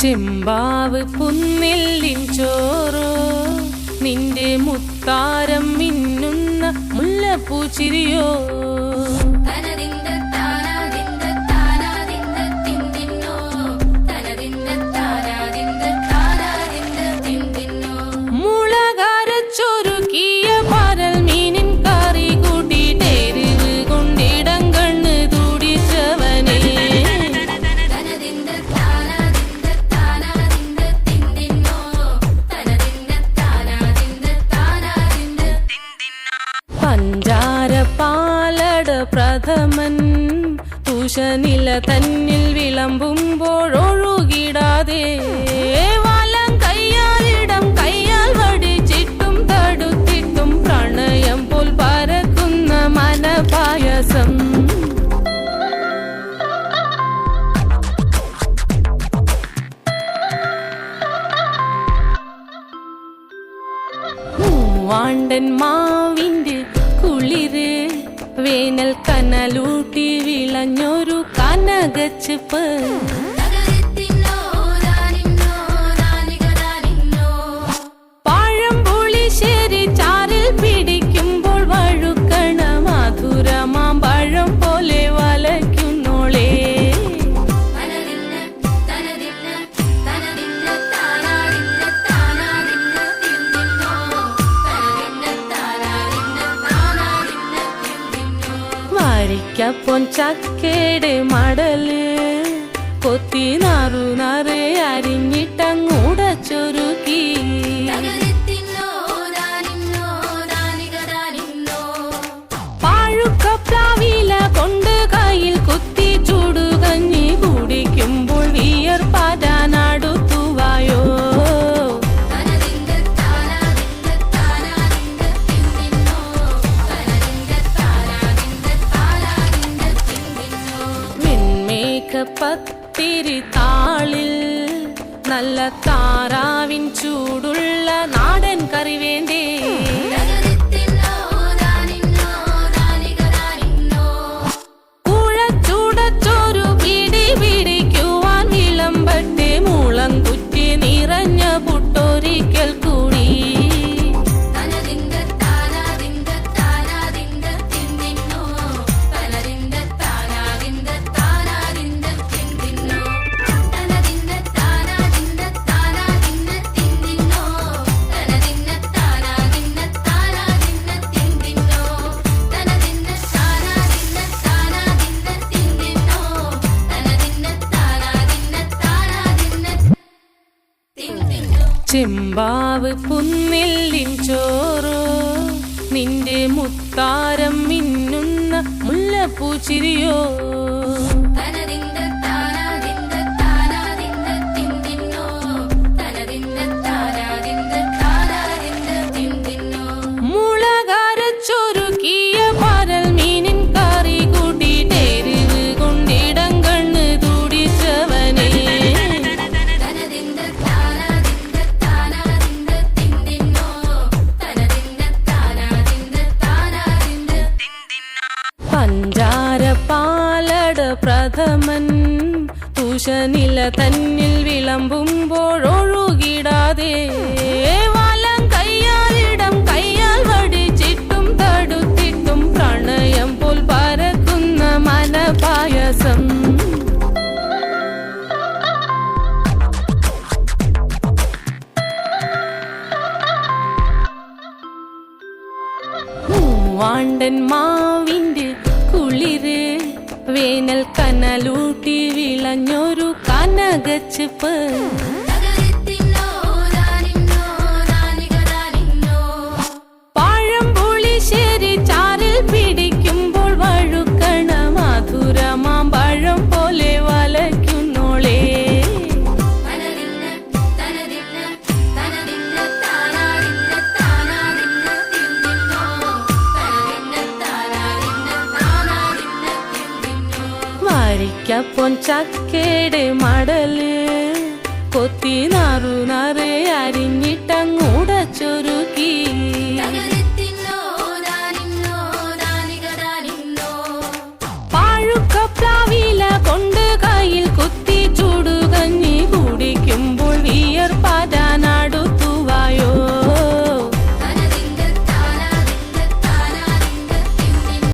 ചെമ്പാവ് പുന്നെല്ലിൻ ചോറോ നിന്റെ മുത്താരം മിന്നുന്ന മുല്ലപ്പൂച്ചിരിയോ മുളകരച്ചൊരുക്കിയ പരൽ മീനിൻ കറി കൂട്ടിയിട്ട് എരിവ് കൊണ്ടിടം കണ്ണ് തുടിച്ചവനേ പഞ്ചാര പാലട പ്രഥമൻ തുഷനില തന്നിൽ വിളമ്പുമ്പോഴൊഴുകിടാതെ വലം കയ്യാലിടം കയ്യാൽ വടിച്ചിട്ടും തടുത്തിട്ടും പ്രണയം പോൽ പരക്കുന്ന മനപായസം മൂവാണ്ടൻ മാവിന്റെ കുളിര് വേനൽ കനലൂട്ടി വിളഞ്ഞൊരു കനകച്ചിപ്പ് പഴംപുളിശ്ശേരി ചാറിൽ പിടിക്കുമ്പോൾ വഴുക്കണ മധുരമാം പഴം പോലെ വലയ്ക്കുന്നോളേ വരിക്കപ്പൊൻ ചക്കയുടെ മടല് കൊത്തി നാറു നാറ് അരിഞ്ഞിട്ടങ്ങൂടച്ചൊരുക്കി പാഴുക്കപ്ലാവില കൊണ്ട് കയ്യിൽ കുത്തി ചൂടുകഞ്ഞി കുടിക്കുമ്പോൾ വിയർപ്പാറ്റാനടുത്തുവായോ പത്തിരി താളിൽ നല്ല താറാവിൻ ചൂടുള്ള നാടൻ കറി വേണ്ടേ കുഴച്ചുടച്ചൊരു പിടി പിടിക്കുവാൻ വിളമ്പട്ടെ മുളം കുറ്റി നിറഞ്ഞ പുട്ടൊരിക്കൽ കൂടി ചെമ്പാവ് പുന്നെല്ലിൻ ചോറോ നിന്റെ മുത്താരം മിന്നുന്ന മുല്ലപ്പൂച്ചിരിയോ മുളകരച്ചൊരുക്കിയ പരൽ മീനിൻ കറി കൂട്ടിയിട്ട് എരിവ് കൊണ്ടിടം കണ്ണ് തുടിച്ചവനേ പഞ്ചാര പാലട പ്രഥമൻ തുഷനില തന്നിൽ വിളമ്പുമ്പോഴൊഴുകിടാതെ വലം കയ്യാലിടം കയ്യാൽ വടിച്ചിട്ടും തടുത്തിട്ടും പ്രണയം പോൽ പരക്കുന്ന മനപായസം മൂവാണ്ടൻ മാവിന്റെ കുളിര് വേനൽ കനലൂട്ടി വിളഞ്ഞൊരു കനകച്ചിപ്പ് പഴംപുളിശ്ശേരി ചാറിൽ പിടിക്കുമ്പോൾ വഴുക്കണ മധുരമാം പഴം പോലെ വലയ്ക്കുന്നോളേ വരിക്കപ്പൊൻ ചക്കയുടെ മടല് കൊത്തി നാറു നാറ് അരിഞ്ഞ